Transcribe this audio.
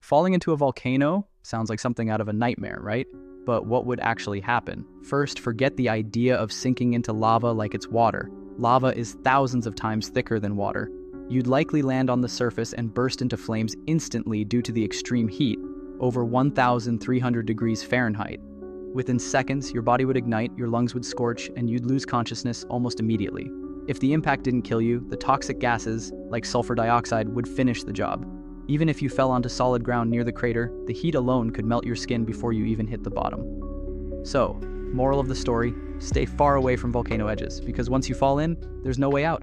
Falling into a volcano sounds like something out of a nightmare, right? But what would actually happen? First, forget the idea of sinking into lava like it's water. Lava is thousands of times thicker than water. You'd likely land on the surface and burst into flames instantly due to the extreme heat, over 1,300 degrees Fahrenheit. Within seconds, your body would ignite, your lungs would scorch, and you'd lose consciousness almost immediately. If the impact didn't kill you, the toxic gases, like sulfur dioxide, would finish the job. Even if you fell onto solid ground near the crater, the heat alone could melt your skin before you even hit the bottom. So, moral of the story, stay far away from volcano edges, because once you fall in, there's no way out.